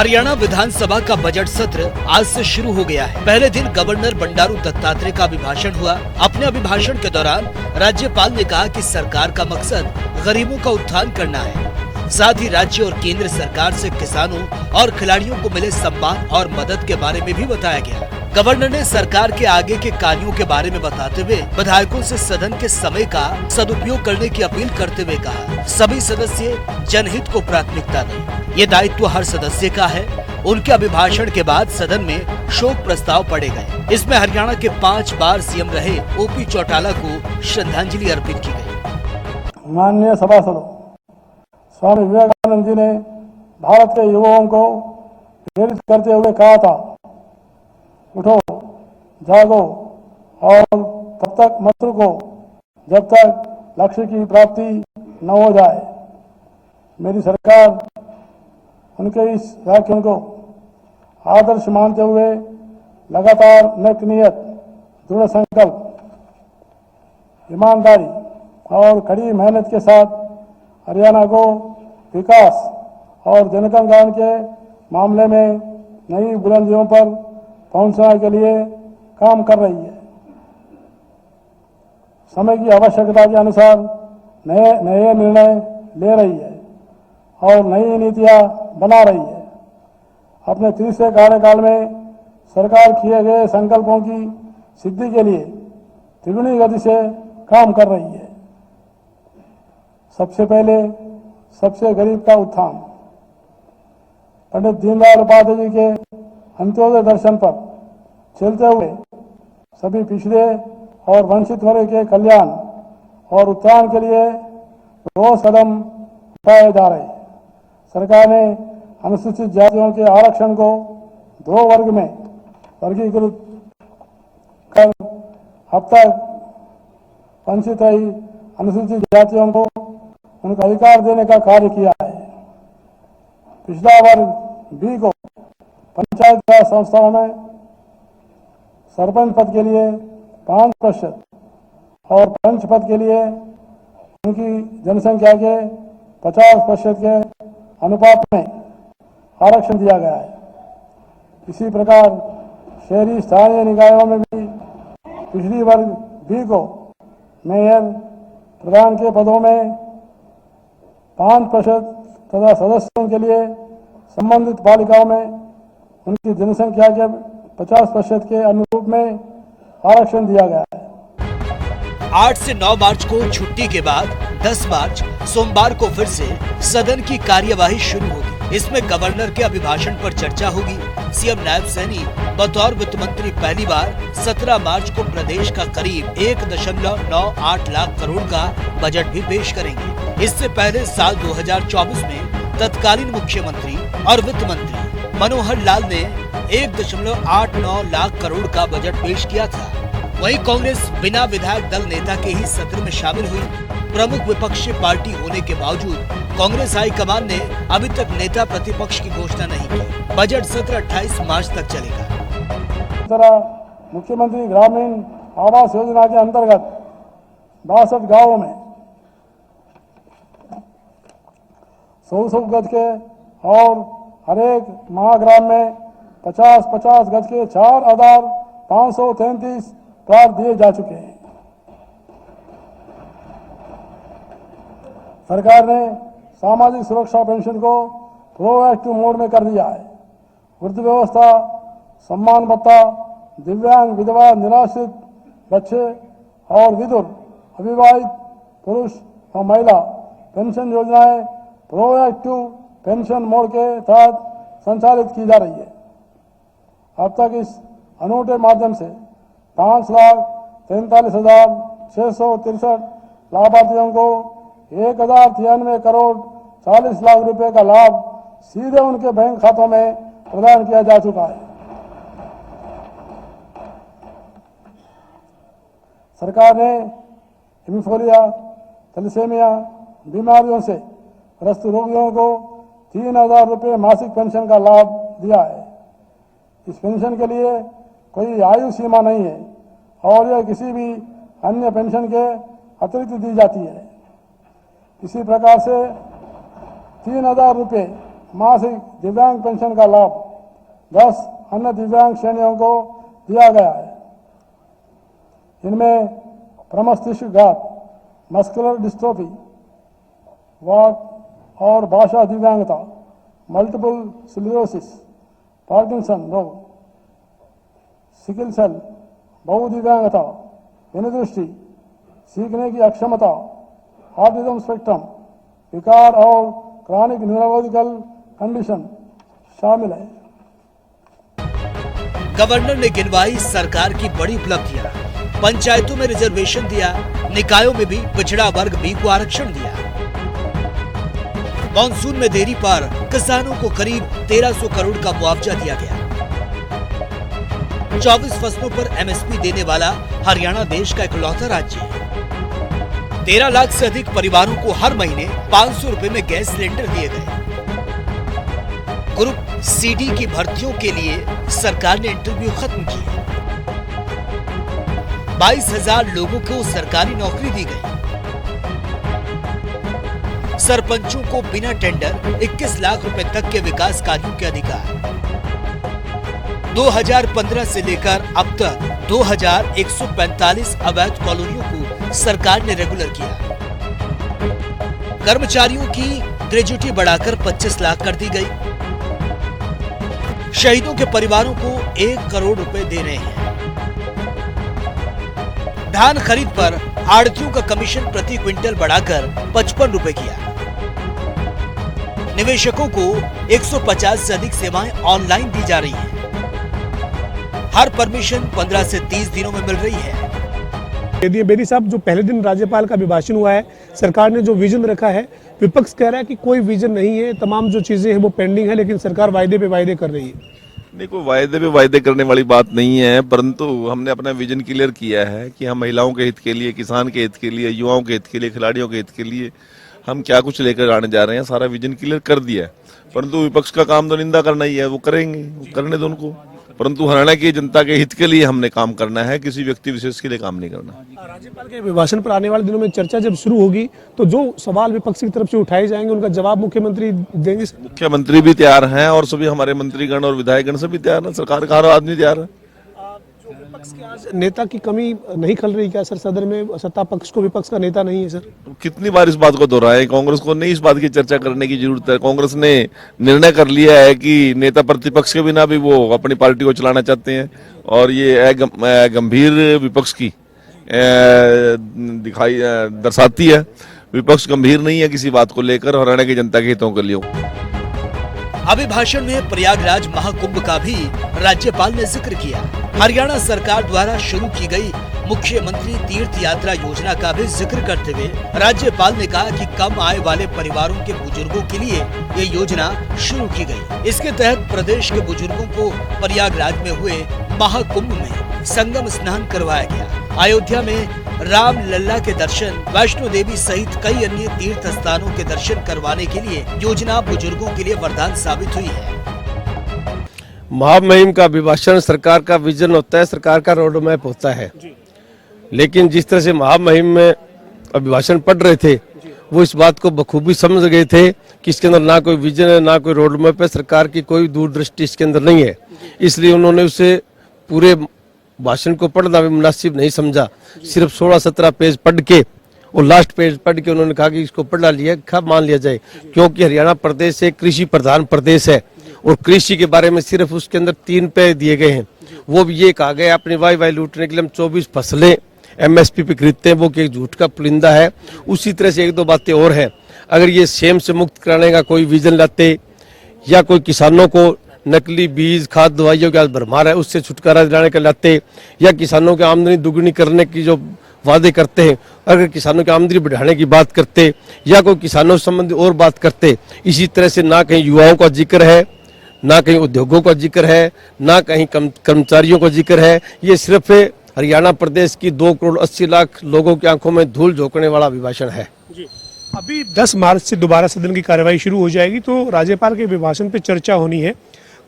हरियाणा विधानसभा का बजट सत्र आज से शुरू हो गया है। पहले दिन गवर्नर बंडारू दत्तात्रेय का अभिभाषण हुआ। अपने अभिभाषण के दौरान राज्यपाल ने कहा कि सरकार का मकसद गरीबों का उत्थान करना है। साथ ही राज्य और केंद्र सरकार से किसानों और खिलाड़ियों को मिले सम्मान और मदद के बारे में भी बताया गया। गवर्नर ने सरकार के आगे के कार्यों के बारे में बताते हुए विधायकों से सदन के समय का सदुपयोग करने की अपील करते हुए कहा, सभी सदस्य जनहित को प्राथमिकता दें। ये दायित्व हर सदस्य का है। उनके अभिभाषण के बाद सदन में शोक प्रस्ताव पढ़े गए। इसमें हरियाणा के 5 बार सीएम रहे ओपी चौटाला को श्रद्धांजलि अर्पित की गई। माननीय सभासदों, स्वामी विवेकानंद जी ने भारत के युवाओं को प्रेरित करते हुए कहा था, उठो, जागो और तब तक मत रुको जब तक लक्ष्य की प्राप्ति न हो जाए। मेरी सरकार उनके इस वाक्य को आदर्श मानते हुए लगातार नेक नियत, दृढ़ संकल्प, ईमानदारी और कड़ी मेहनत के साथ हरियाणा को विकास और जनकल्याण के मामले में नई बुलंदियों पर पहुंचने के लिए काम कर रही है। समय की आवश्यकता के अनुसार नए निर्णय ले रही है और नई नीतियां बना रही है। अपने तीसरे कार्यकाल में सरकार किए गए संकल्पों की सिद्धि के लिए तिगुनी गति से काम कर रही है। सबसे पहले सबसे गरीब का उत्थान। पंडित दीनदयाल उपाध्याय जी के अंत्योदय दर्शन पर चलते हुए सभी पिछड़े और वंचित वर्ग के कल्याण और उत्थान के लिए ठोस कदम उठाए जा रहे हैं। सरकार ने अनुसूचित जातियों के आरक्षण को 2 वर्ग में वर्गीकृत कर अब तक वंचित रही अनुसूचित जातियों को उनका अधिकार देने का कार्य किया है। पिछड़ा वर्ग बी को पंचायत राज संस्थाओं में सरपंच पद के लिए 5% और पंच पद के लिए उनकी जनसंख्या के 50% के अनुपात में आरक्षण दिया गया है। इसी प्रकार शहरी स्थानीय निकायों में भी पिछड़ी वर्ग बी को मेयर, प्रधान के पदों में 5% तथा सदस्यों के लिए संबंधित पालिकाओं में उनकी जनसंख्या के 50% के अनुरूप में आरक्षण दिया गया है। 8 से 9 मार्च को छुट्टी के बाद 10 मार्च सोमवार को फिर से सदन की कार्यवाही शुरू होगी। इसमें गवर्नर के अभिभाषण पर चर्चा होगी। सीएम नायब सैनी बतौर वित्त मंत्री पहली बार 17 मार्च को प्रदेश का करीब 1.98 लाख करोड़ का बजट भी पेश करेंगे। इससे पहले साल 2024 में तत्कालीन मुख्यमंत्री और वित्त मंत्री मनोहर लाल ने 1.89 लाख करोड़ का बजट पेश किया था। वहीं कांग्रेस बिना विधायक दल नेता के ही सत्र में शामिल हुई। प्रमुख विपक्षी पार्टी होने के बावजूद कांग्रेस हाईकमान ने अभी तक नेता प्रतिपक्ष की घोषणा नहीं की। बजट सत्र 28 मार्च तक चलेगा। मुख्यमंत्री ग्रामीण आवास योजना के अंतर्गत 62 गाँवों में 100 गज के और हरेक महाग्राम में 50-50 गज के 4,533 प्लाट दिए जा चुके हैं। सरकार ने सामाजिक सुरक्षा पेंशन को प्रोएक्टिव मोड में कर दिया है। वृद्ध व्यवस्था, सम्मान भत्ता, दिव्यांग, विधवा, निराश्रित बच्चे और विधुर, अविवाहित पुरुष और महिला पेंशन योजनाएं प्रोएक्टिव पेंशन मोड के तहत संचालित की जा रही है। अब तक इस अनूठे माध्यम से 5,43,663 लाभार्थियों को 1,093 करोड़ 40 लाख रुपए का लाभ सीधे उनके बैंक खातों में प्रदान किया जा चुका है। सरकार ने हीमोफीलिया, थैलेसीमिया बीमारियों से ग्रस्त रोगियों को 3,000 रुपये मासिक पेंशन का लाभ दिया है। इस पेंशन के लिए कोई आयु सीमा नहीं है और यह किसी भी अन्य पेंशन के अतिरिक्त दी जाती है। इसी प्रकार से 3,000 रुपये मासिक दिव्यांग पेंशन का लाभ 10 अन्य दिव्यांग श्रेणियों को दिया गया है। इनमें प्रमस्तिष्कघात, मस्कुलर डिस्ट्रोफी, वाक और भाषा दिव्यांगता, मल्टीपल स्क्लेरोसिस, पार्किंसन रोग, सिकल सेल, बहुदिव्यांगता, दृष्टि, सीखने की अक्षमता, ऑटिज्म स्पेक्ट्रम विकार और क्रॉनिक न्यूरोलॉजिकल कंडीशन शामिल है। गवर्नर ने गिनवाई सरकार की बड़ी उपलब्धियां, पंचायतों में रिजर्वेशन दिया, निकायों में भी पिछड़ा वर्ग बी को आरक्षण दिया। मॉनसून में देरी पर किसानों को करीब 1300 करोड़ का मुआवजा दिया गया। 24 फसलों पर एमएसपी देने वाला हरियाणा देश का इकलौता राज्य है। 13 लाख से अधिक परिवारों को हर महीने 500 रुपए में गैस सिलेंडर दिए गए। ग्रुप सीडी की भर्तियों के लिए सरकार ने इंटरव्यू खत्म किए। 22,000 लोगों को सरकारी नौकरी दी गई। सरपंचों को बिना टेंडर 21 लाख रुपए तक के विकास कार्यों के अधिकार। 2015 से लेकर अब तक 2145 अवैध कॉलोनियों को सरकार ने रेगुलर किया। कर्मचारियों की ग्रेजुटी बढ़ाकर 25 लाख कर दी गई। शहीदों के परिवारों को 1 करोड़ रुपए दे रहे हैं। धान खरीद पर आड़तियों का कमीशन प्रति क्विंटल बढ़ाकर 55 रुपए किया। निवेशकों को 150 से अधिक सेवाएं ऑनलाइन दी जा रही हैं। हर परमिशन 15 से 30 दिनों में मिल रही है। यदि बेदी साहब, जो पहले दिन राज्यपाल का अभिभाषण हुआ है, सरकार ने जो विजन रखा है, विपक्ष कह रहा है कि कोई विजन नहीं है, तमाम जो चीजें हैं वो पेंडिंग है, लेकिन सरकार वायदे पे वायदे कर रही है। नहीं, कोई वायदे पे वायदे करने वाली बात नहीं है, परंतु हमने अपना विजन क्लियर किया है कि हम महिलाओं के हित के लिए, किसान के हित के लिए, युवाओं के हित के लिए, खिलाड़ियों के हित के लिए हम क्या कुछ लेकर आने जा रहे हैं, सारा विजन क्लियर कर दिया है। परंतु विपक्ष का काम तो निंदा करना ही है, वो करेंगे, वो करने दो उनको। परंतु हरियाणा की जनता के हित के लिए हमने काम करना है, किसी व्यक्ति विशेष के लिए काम नहीं करना। राज्यपाल के अभिभाषण पर आने वाले दिनों में चर्चा जब शुरू होगी तो जो सवाल विपक्ष की तरफ से उठाए जाएंगे उनका जवाब मुख्यमंत्री देंगे। मुख्यमंत्री भी तैयार हैं और सभी हमारे मंत्रीगण और विधायकगण सभी तैयार हैं, सरकार का हर आदमी तैयार है। जो विपक्ष के आज नेता की कमी नहीं खल रही क्या सर? सदन में सत्ता पक्ष को विपक्ष का नेता नहीं है सर। कितनी बार इस बात को दोहराएं? कांग्रेस को नहीं इस बात की चर्चा करने की जरूरत है। कांग्रेस ने निर्णय कर लिया है कि नेता प्रतिपक्ष के बिना भी वो अपनी पार्टी को चलाना चाहते हैं, और ये गंभीर विपक्ष की दिखाई दर्शाती है। विपक्ष गंभीर नहीं है किसी बात को लेकर, हरियाणा की जनता के हितों के लिए। अभिभाषण में प्रयागराज महाकुंभ का भी राज्यपाल ने जिक्र किया। हरियाणा सरकार द्वारा शुरू की गई मुख्यमंत्री तीर्थ यात्रा योजना का भी जिक्र करते हुए राज्यपाल ने कहा कि कम आय वाले परिवारों के बुजुर्गों के लिए ये योजना शुरू की गई। इसके तहत प्रदेश के बुजुर्गों को प्रयागराज में हुए महाकुंभ में संगम स्नान करवाया गया। अयोध्या में राम लल्ला के दर्शन, वैष्णो देवी सहित कई अन्य तीर्थ स्थानों के दर्शन करवाने के लिए योजना बुजुर्गों के लिए वरदान साबित हुई है। महामहिम का अभिभाषण सरकार का विजन होता है, सरकार का रोड मैप होता है। लेकिन जिस तरह से महामहिम में अभिभाषण पढ़ रहे थे, वो इस बात को बखूबी समझ गए थे कि इसके अंदर ना कोई विजन है, ना कोई रोड मैप है, सरकार की कोई दूरदृष्टि इसके अंदर नहीं है। इसलिए उन्होंने उसे पूरे भाषण को पढ़ना भी मुनासिब नहीं समझा। सिर्फ 16-17 पेज पढ़ के और लास्ट पेज पढ़ के उन्होंने कहा कि इसको पढ़ लिया, कब मान लिया जाए, क्योंकि हरियाणा प्रदेश एक कृषि प्रधान प्रदेश है और कृषि के बारे में सिर्फ उसके अंदर 3 पेज दिए गए हैं। वो भी ये कहा गया अपनी वाई लूटने के लिए हम 24 फसलें एमएसपी पे खरीदते हैं, वो कि एक झूठ का पुलिंदा है। उसी तरह से 1-2 बातें और हैं। अगर ये सेम से मुक्त कराने का कोई विजन लाते, या कोई किसानों को नकली बीज, खाद, दवाइयों का भरमार है उससे छुटकारा दिलाने का लाते, या किसानों की आमदनी दुगनी करने की जो वादे करते हैं, अगर किसानों की आमदनी बढ़ाने की बात करते, या कोई किसानों से संबंधित और बात करते। इसी तरह से ना कहीं युवाओं का जिक्र है, ना कहीं उद्योगों का जिक्र है, ना कहीं कर्मचारियों का जिक्र है। ये सिर्फ हरियाणा प्रदेश की 2 करोड़ 80 लाख लोगों की आंखों में धूल झोंकने वाला अभिभाषण है। अभी 10 मार्च से दोबारा सदन की कार्यवाही शुरू हो जाएगी, तो राज्यपाल के अभिभाषण पे चर्चा होनी है।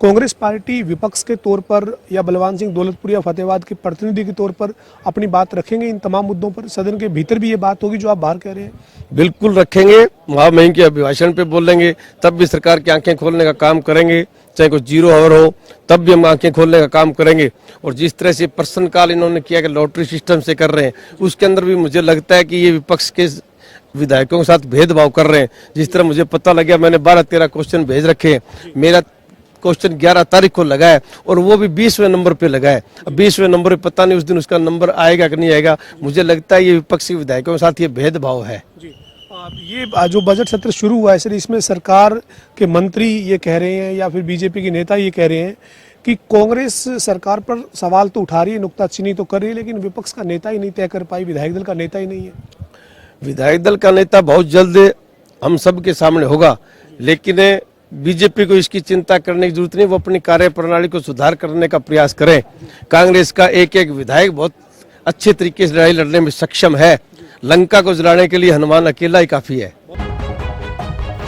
कांग्रेस पार्टी विपक्ष के तौर पर या बलवान सिंह दौलतपुर या फतेहाबाद के प्रतिनिधि के तौर पर अपनी बात रखेंगे इन तमाम मुद्दों पर? सदन के भीतर भी ये बात होगी जो आप बाहर कह रहे हैं? बिल्कुल रखेंगे। महामहिम के अभिभाषण पे बोलेंगे, तब भी सरकार की आंखें खोलने का काम करेंगे। चाहे कोई जीरो आवर हो तब भी हम आंखें खोलने का काम करेंगे। और जिस तरह से प्रश्नकाल इन्होंने किया कि लॉटरी सिस्टम से कर रहे हैं, उसके अंदर भी मुझे लगता है कि ये विपक्ष के विधायकों के साथ भेदभाव कर रहे हैं। जिस तरह मुझे पता लग गया, मैंने 12-13 क्वेश्चन भेज रखे हैं। मेरा क्वेश्चन 11 तारीख को लगा है और वो भी 20वें नंबर पे लगा है। अब 20वें नंबर पे पता नहीं उस दिन उसका नंबर आएगा कि नहीं आएगा। मुझे लगता है ये विपक्षी विधायकों के साथ ये भेदभाव है। ये जो बजट सत्र शुरू हुआ है सर, इसमें सरकार के मंत्री ये कह रहे हैं या फिर बीजेपी के नेता ये कह रहे हैं कि कांग्रेस सरकार पर सवाल तो उठा रही है, नुक्ताचीनी तो कर रही है, लेकिन विपक्ष का नेता ही नहीं तय कर पाई, विधायक दल का नेता ही नहीं है। विधायक दल का नेता बहुत जल्द हम सब के सामने होगा, लेकिन बीजेपी को इसकी चिंता करने की जरूरत नहीं। वो अपनी कार्यप्रणाली को सुधार करने का प्रयास करें। कांग्रेस का एक एक विधायक बहुत अच्छे तरीके से लड़ाई लड़ने में सक्षम है। लंका को जलाने के लिए हनुमान अकेला ही काफी है।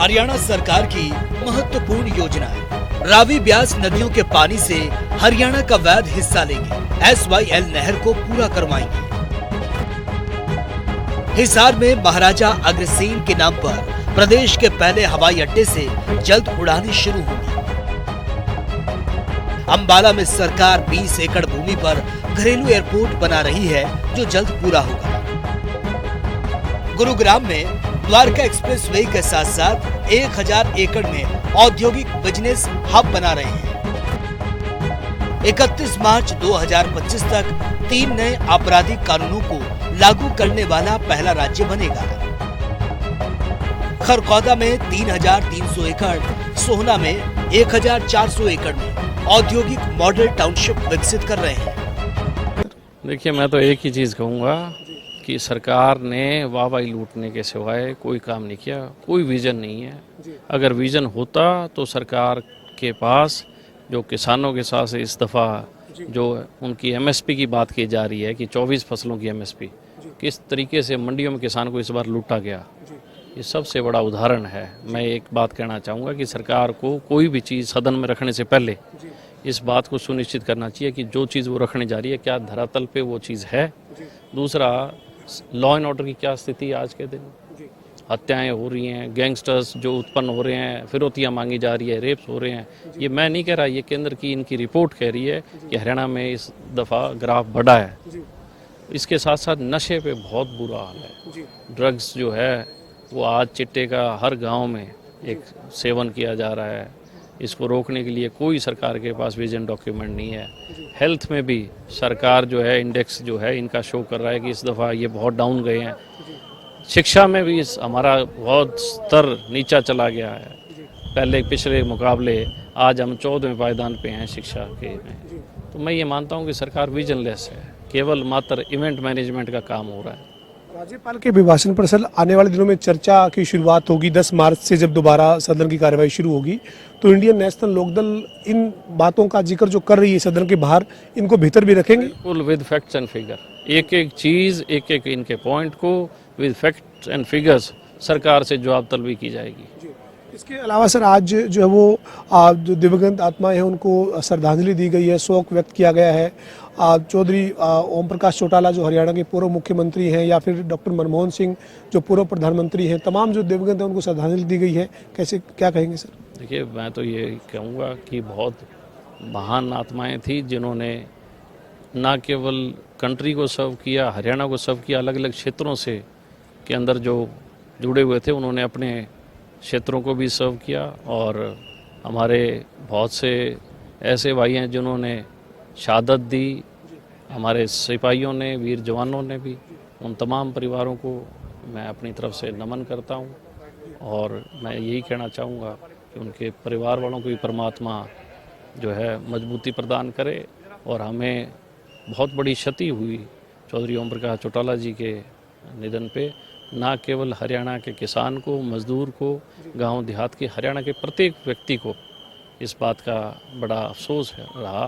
हरियाणा सरकार की महत्वपूर्ण योजना है। रावी ब्यास नदियों के पानी से हरियाणा का वैध हिस्सा लेंगे। SYL नहर को पूरा करवाएंगे। हिसार में महाराजा अग्रसेन के नाम पर प्रदेश के पहले हवाई अड्डे से जल्द उड़ानें शुरू होंगी। अंबाला में सरकार 20 एकड़ भूमि पर घरेलू एयरपोर्ट बना रही है, जो जल्द पूरा होगा। गुरुग्राम में द्वारका एक्सप्रेसवे के साथ साथ 1000 एकड़ में औद्योगिक बिजनेस हब बना रहे हैं। 31 मार्च 2025 तक 3 नए आपराधिक कानूनों को लागू करने वाला पहला राज्य बनेगा। खरगोदा में 3300 एकड़, सोहना में 1400 एकड़ में औद्योगिक मॉडल टाउनशिप विकसित कर रहे हैं। देखिए, मैं तो एक ही चीज़ कहूँगा कि सरकार ने वाहवाही लूटने के सिवाय कोई काम नहीं किया, कोई विजन नहीं है। अगर विजन होता तो सरकार के पास जो किसानों के साथ इस दफ़ा जो उनकी MSP की बात की जा रही है कि 24 फसलों की MSP, किस तरीके से मंडियों में किसान को इस बार लूटा गया, ये सबसे बड़ा उदाहरण है। मैं एक बात कहना चाहूँगा कि सरकार को कोई भी चीज़ सदन में रखने से पहले इस बात को सुनिश्चित करना चाहिए कि जो चीज़ वो रखने जा रही है क्या धरातल पे वो चीज़ है। दूसरा, लॉ एंड ऑर्डर की क्या स्थिति है आज के दिन। हत्याएं हो रही हैं, गैंगस्टर्स जो उत्पन्न हो रहे हैं, फिरौतियाँ मांगी जा रही है, रेप्स हो रहे हैं। ये मैं नहीं कह रहा, ये केंद्र की इनकी रिपोर्ट कह रही है कि हरियाणा में इस दफ़ा ग्राफ बढ़ा है। इसके साथ साथ नशे पे बहुत बुरा हाल है। ड्रग्स जो है वो आज चिट्टे का हर गांव में एक सेवन किया जा रहा है। इसको रोकने के लिए कोई सरकार के पास विजन डॉक्यूमेंट नहीं है। हेल्थ में भी सरकार जो है इंडेक्स जो है इनका शो कर रहा है कि इस दफ़ा ये बहुत डाउन गए हैं। शिक्षा में भी हमारा बहुत स्तर नीचा चला गया है। पहले पिछले मुकाबले आज हम 14वें पायदान पे हैं शिक्षा के में। तो मैं ये मानता हूँ कि सरकार विजनलेस है, केवल मात्र इवेंट मैनेजमेंट का काम हो रहा है। राज्यपाल के अभिभाषण पर सर आने वाले दिनों में चर्चा की शुरुआत होगी। 10 मार्च से जब दोबारा सदन की कार्यवाही शुरू होगी तो इंडियन नेशनल लोकदल इन बातों का जिक्र जो कर रही है सदन के बाहर, इनको भीतर भी रखेंगे। बिल्कुल, विद फैक्ट्स एंड फिगर, एक एक चीज़, एक एक इनके पॉइंट को विद फैक्ट्स एंड फिगर्स सरकार से जवाब तलबी की जाएगी। इसके अलावा सर आज जो है वो जो दिवंगत आत्माएं हैं उनको श्रद्धांजलि दी गई है, शोक व्यक्त किया गया है। चौधरी ओम प्रकाश चौटाला जो हरियाणा के पूर्व मुख्यमंत्री हैं, या फिर डॉक्टर मनमोहन सिंह जो पूर्व प्रधानमंत्री हैं, तमाम जो दिवंगत हैं उनको श्रद्धांजलि दी गई है। कैसे, क्या कहेंगे सर? देखिए, मैं तो ये कहूँगा कि बहुत महान आत्माएं थी जिन्होंने ना केवल कंट्री को सर्व किया, हरियाणा को सर्व किया, अलग अलग क्षेत्रों से के अंदर जो जुड़े हुए थे उन्होंने अपने क्षेत्रों को भी सर्व किया। और हमारे बहुत से ऐसे भाई हैं जिन्होंने शहादत दी, हमारे सिपाहियों ने, वीर जवानों ने भी। उन तमाम परिवारों को मैं अपनी तरफ से नमन करता हूं और मैं यही कहना चाहूँगा कि उनके परिवार वालों को भी परमात्मा जो है मजबूती प्रदान करे। और हमें बहुत बड़ी क्षति हुई चौधरी ओम प्रकाश चौटाला जी के निधन पे, ना केवल हरियाणा के किसान को, मजदूर को, गांव देहात के हरियाणा के प्रत्येक व्यक्ति को इस बात का बड़ा अफसोस रहा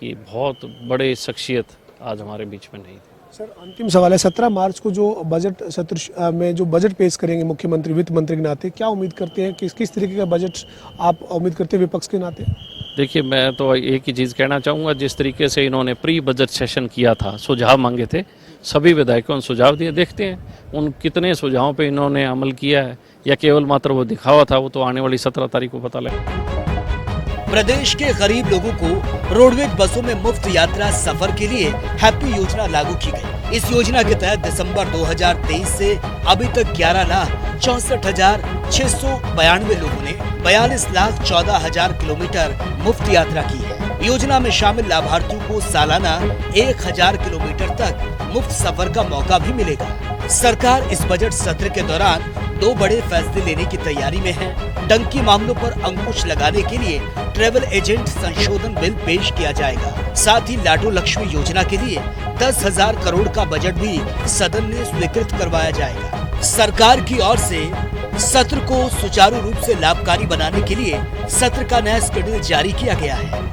कि बहुत बड़े शख्सियत आज हमारे बीच में नहीं थी। सर अंतिम सवाल है, 17 मार्च को जो बजट सत्र में जो बजट पेश करेंगे मुख्यमंत्री वित्त मंत्री के नाते, क्या उम्मीद करते हैं, किस तरीके का बजट आप उम्मीद करते हैं विपक्ष के नाते? देखिए, मैं तो एक ही चीज़ कहना चाहूँगा, जिस तरीके से इन्होंने प्री बजट सेशन किया था, सुझाव मांगे थे, सभी विधायकों ने सुझाव दिए। देखते हैं उन कितने सुझावों पे इन्होंने अमल किया है या केवल मात्र वो दिखावा था, वो तो आने वाली 17 तारीख को पता लगेगा। प्रदेश के गरीब लोगों को रोडवेज बसों में मुफ्त यात्रा सफर के लिए हैप्पी योजना लागू की गई। इस योजना के तहत दिसंबर 2023 से अभी तक 11,64,692 लोगों ने 42,14,000 किलोमीटर मुफ्त यात्रा की है। योजना में शामिल लाभार्थियों को सालाना 1,000 किलोमीटर तक मुफ्त सफर का मौका भी मिलेगा। सरकार इस बजट सत्र के दौरान 2 बड़े फैसले लेने की तैयारी में है। टंकी मामलों पर अंकुश लगाने के लिए ट्रैवल एजेंट संशोधन बिल पेश किया जाएगा। साथ ही लाडो लक्ष्मी योजना के लिए 10,000 करोड़ का बजट भी सदन में स्वीकृत करवाया जाएगा। सरकार की ओर से सत्र को सुचारू रूप से लाभकारी बनाने के लिए सत्र का नया शेड्यूल जारी किया गया है।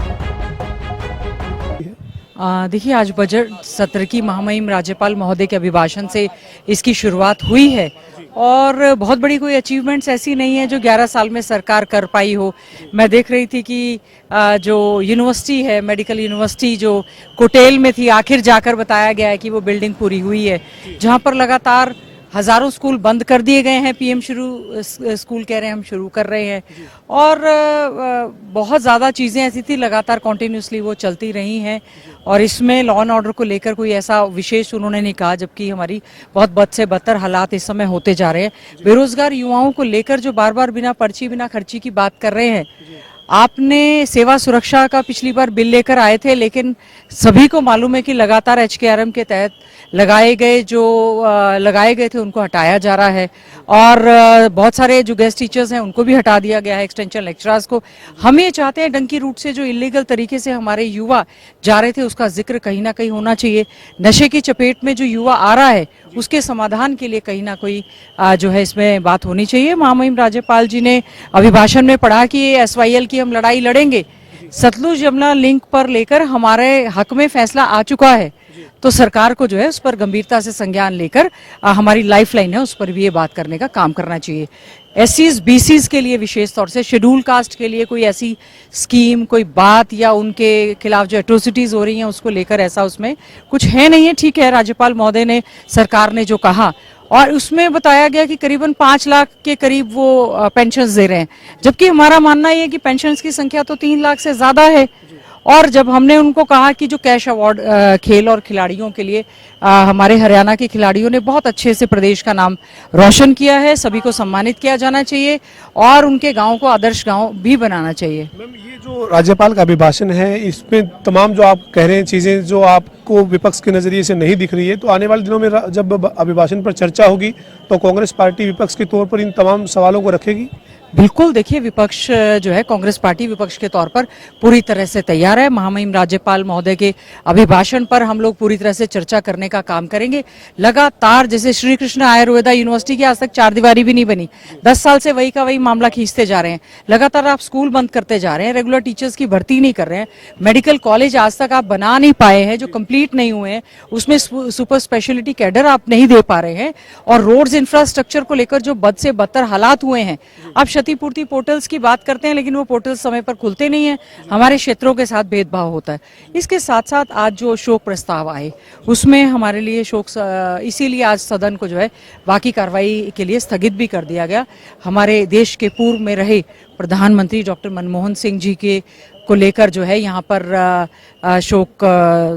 देखिए, आज बजट सत्र की महामहिम राज्यपाल महोदय के अभिभाषण से इसकी शुरुआत हुई है और बहुत बड़ी कोई अचीवमेंट्स ऐसी नहीं है जो 11 साल में सरकार कर पाई हो। मैं देख रही थी कि जो यूनिवर्सिटी है, मेडिकल यूनिवर्सिटी जो कोटेल में थी, आखिर जाकर बताया गया है कि वो बिल्डिंग पूरी हुई है। जहां पर लगातार हजारों स्कूल बंद कर दिए गए हैं, पीएम स्कूल कह रहे हैं हम शुरू कर रहे हैं, और बहुत ज़्यादा चीज़ें ऐसी थी, लगातार कॉन्टिन्यूसली वो चलती रही हैं। और इसमें लॉ एंड ऑर्डर को लेकर कोई ऐसा विशेष उन्होंने नहीं कहा, जबकि हमारी बहुत बद से बदतर हालात इस समय होते जा रहे हैं। बेरोजगार युवाओं को लेकर जो बार बार बिना पर्ची बिना खर्ची की बात कर रहे हैं, आपने सेवा सुरक्षा का पिछली बार बिल लेकर आए थे, लेकिन सभी को मालूम है कि लगातार HKRM के तहत लगाए गए थे उनको हटाया जा रहा है, और बहुत सारे जो गेस्ट टीचर्स हैं उनको भी हटा दिया गया है, एक्सटेंशन लेक्चरर्स को। हम ये चाहते हैं डंकी रूट से जो इलीगल तरीके से हमारे युवा जा रहे थे उसका जिक्र कहीं ना कहीं होना चाहिए। नशे की चपेट में जो युवा आ रहा है उसके समाधान के लिए कहीं ना कोई जो है इसमें बात होनी चाहिए। महामहिम राज्यपाल जी ने अभिभाषण में पढ़ा कि SYL की हम लड़ाई लड़ेंगे, सतलुज यमुना लिंक पर लेकर हमारे हक में फैसला आ चुका है, तो सरकार को जो है उस पर गंभीरता से संज्ञान लेकर हमारी लाइफलाइन है उस पर भी ये बात करने का काम करना चाहिए। SCs BCs के लिए विशेष तौर से, शेड्यूल कास्ट के लिए कोई ऐसी स्कीम, कोई बात या उनके खिलाफ जो एट्रोसिटीज हो रही हैं उसको लेकर ऐसा उसमें कुछ है नहीं है। ठीक है, राज्यपाल महोदय ने, सरकार ने जो कहा, और उसमें बताया गया कि करीबन 5 लाख के करीब वो पेंशन्स दे रहे हैं, जबकि हमारा मानना ये है कि पेंशन्स की संख्या तो 3 लाख से ज्यादा है। और जब हमने उनको कहा कि जो कैश अवार्ड खेल और खिलाड़ियों के लिए हमारे हरियाणा के खिलाड़ियों ने बहुत अच्छे से प्रदेश का नाम रोशन किया है, सभी को सम्मानित किया जाना चाहिए और उनके गांव को आदर्श गांव भी बनाना चाहिए। मैम, ये जो राज्यपाल का अभिभाषण है इसमें तमाम जो आप कह रहे हैं चीज़ें जो आपको विपक्ष के नज़रिए से नहीं दिख रही है, तो आने वाले दिनों में जब अभिभाषण पर चर्चा होगी तो कांग्रेस पार्टी विपक्ष के तौर पर इन तमाम सवालों को रखेगी? बिल्कुल, देखिए, विपक्ष जो है, कांग्रेस पार्टी विपक्ष के तौर पर पूरी तरह से तैयार है। महामहिम राज्यपाल महोदय के अभिभाषण पर हम लोग पूरी तरह से चर्चा करने का काम करेंगे। लगातार, जैसे श्री कृष्ण आयुर्वेदा यूनिवर्सिटी की आज तक 4 दीवारी भी नहीं बनी, 10 साल से वही का वही मामला खींचते जा रहे हैं। लगातार आप स्कूल बंद करते जा रहे हैं, रेगुलर टीचर्स की भर्ती नहीं कर रहे हैं, मेडिकल कॉलेज आज तक आप बना नहीं पाए हैं जो कंप्लीट नहीं हुए हैं, उसमें सुपर स्पेशलिटी कैडर आप नहीं दे पा रहे हैं, और रोड्स इंफ्रास्ट्रक्चर को लेकर जो बद से बदतर हालात हुए हैं। आप क्षतिपूर्ति पोर्टल्स की बात करते हैं, लेकिन वो पोर्टल्स समय पर खुलते नहीं हैं, हमारे क्षेत्रों के साथ भेदभाव होता है। इसके साथ साथ आज जो शोक प्रस्ताव आए उसमें हमारे लिए इसीलिए आज सदन को जो है बाकी कार्रवाई के लिए स्थगित भी कर दिया गया। हमारे देश के पूर्व में रहे प्रधानमंत्री डॉक्टर मनमोहन सिंह जी के को लेकर जो है यहाँ पर शोक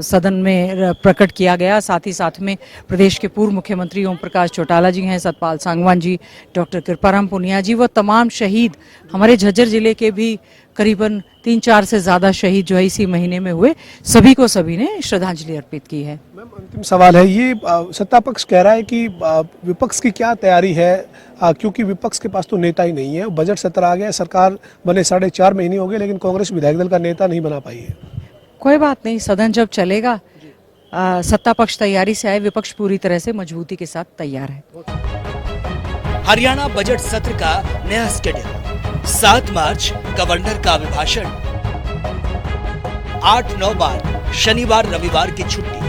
सदन में प्रकट किया गया। साथ ही साथ में प्रदेश के पूर्व मुख्यमंत्री ओम प्रकाश चौटाला जी हैं, सतपाल सांगवान जी, डॉक्टर कृपाराम पुनिया जी, वो तमाम शहीद, हमारे झज्जर जिले के भी करीबन 3-4 से ज़्यादा शहीद जो है इसी महीने में हुए, सभी को सभी ने श्रद्धांजलि अर्पित की है। मैम, अंतिम सवाल है, ये सत्ता पक्ष कह रहा है कि विपक्ष की क्या तैयारी है, क्योंकि विपक्ष के पास तो नेता ही नहीं है। बजट सत्र आ गया, सरकार बने 4.5 महीने हो गए, लेकिन कांग्रेस विधायक दल का नेता नहीं बना पाई है। कोई बात नहीं, सदन जब चलेगा, सत्ता पक्ष तैयारी से आए, विपक्ष पूरी तरह से मजबूती के साथ तैयार है। हरियाणा बजट सत्र का नया शेड्यूल। 7 मार्च गवर्नर का अभिभाषण, 8-9 मार्च शनिवार रविवार की छुट्टी,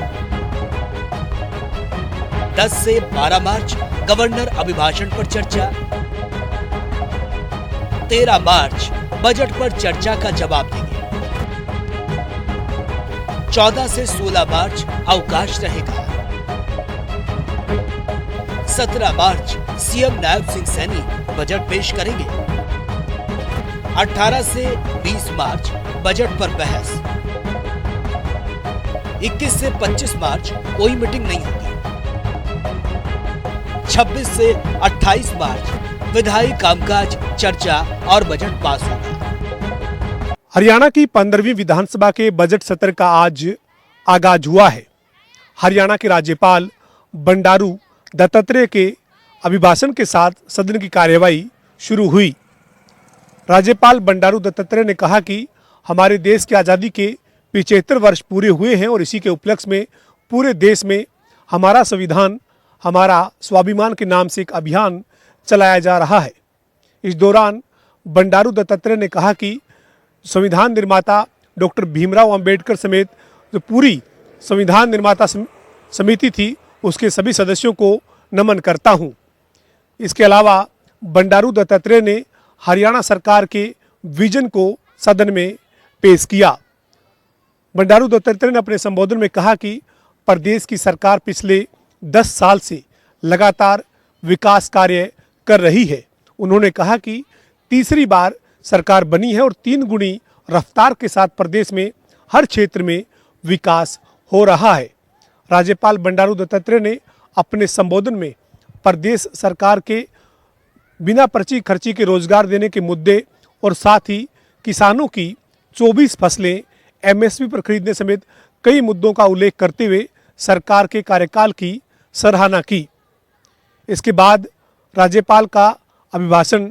10 से 12 मार्च गवर्नर अभिभाषण पर चर्चा, 13 मार्च बजट पर चर्चा का जवाब देंगे, 14 से 16 मार्च अवकाश रहेगा। 17 मार्च सीएम नायब सिंह सैनी बजट पेश करेंगे। 18 से 20 मार्च बजट पर बहस। 21 से 25 मार्च कोई मीटिंग नहीं होगी। 26 से 28 मार्च विधायी कामकाज, चर्चा और बजट पास होगा। हरियाणा की 15वीं विधानसभा के बजट सत्र का आज आगाज हुआ है। हरियाणा के राज्यपाल बंडारू दत्तात्रेय के अभिभाषण के साथ सदन की कार्यवाही शुरू हुई। राज्यपाल बंडारू दत्तात्रेय ने कहा कि हमारे देश की आज़ादी के 75 वर्ष पूरे हुए हैं और इसी के उपलक्ष्य में पूरे देश में हमारा संविधान, हमारा स्वाभिमान के नाम से एक अभियान चलाया जा रहा है। इस दौरान बंडारू दत्तात्रेय ने कहा कि संविधान निर्माता डॉक्टर भीमराव अंबेडकर समेत जो पूरी संविधान निर्माता समिति थी उसके सभी सदस्यों को नमन करता हूं। इसके अलावा बंडारू दत्तात्रेय ने हरियाणा सरकार के विजन को सदन में पेश किया। बंडारू दत्तात्रेय ने अपने संबोधन में कहा कि प्रदेश की सरकार पिछले 10 साल से लगातार विकास कार्य कर रही है। उन्होंने कहा कि तीसरी बार सरकार बनी है और 3 गुनी रफ्तार के साथ प्रदेश में हर क्षेत्र में विकास हो रहा है। राज्यपाल बंडारू दत्तात्रेय ने अपने संबोधन में प्रदेश सरकार के बिना पर्ची खर्ची के रोजगार देने के मुद्दे और साथ ही किसानों की 24 फसलें एमएसपी पर खरीदने समेत कई मुद्दों का उल्लेख करते हुए सरकार के कार्यकाल की सराहना की। इसके बाद राज्यपाल का अभिभाषण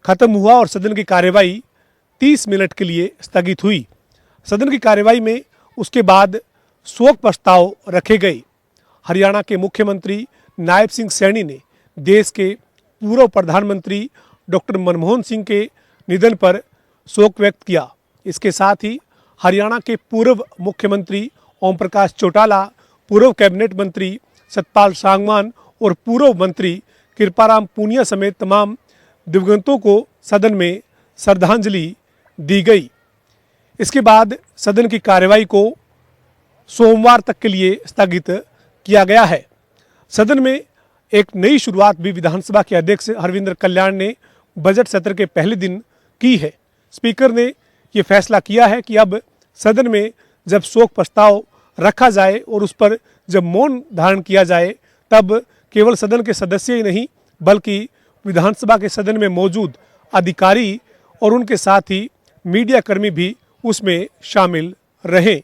खत्म हुआ और सदन की कार्यवाही 30 मिनट के लिए स्थगित हुई। सदन की कार्यवाही में उसके बाद शोक प्रस्ताव रखे गए। हरियाणा के मुख्यमंत्री नायब सिंह सैनी ने देश के पूर्व प्रधानमंत्री डॉक्टर मनमोहन सिंह के निधन पर शोक व्यक्त किया। इसके साथ ही हरियाणा के पूर्व मुख्यमंत्री ओम प्रकाश चौटाला, पूर्व कैबिनेट मंत्री सतपाल सांगवान और पूर्व मंत्री कृपाराम पूनिया समेत तमाम दिवंगतों को सदन में श्रद्धांजलि दी गई। इसके बाद सदन की कार्यवाही को सोमवार तक के लिए स्थगित किया गया है। सदन में एक नई शुरुआत भी विधानसभा के अध्यक्ष हरविंद्र कल्याण ने बजट सत्र के पहले दिन की है। स्पीकर ने ये फैसला किया है कि अब सदन में जब शोक प्रस्ताव रखा जाए और उस पर जब मौन धारण किया जाए तब केवल सदन के सदस्य ही नहीं बल्कि विधानसभा के सदन में मौजूद अधिकारी और उनके साथ ही मीडिया कर्मी भी उसमें शामिल रहें।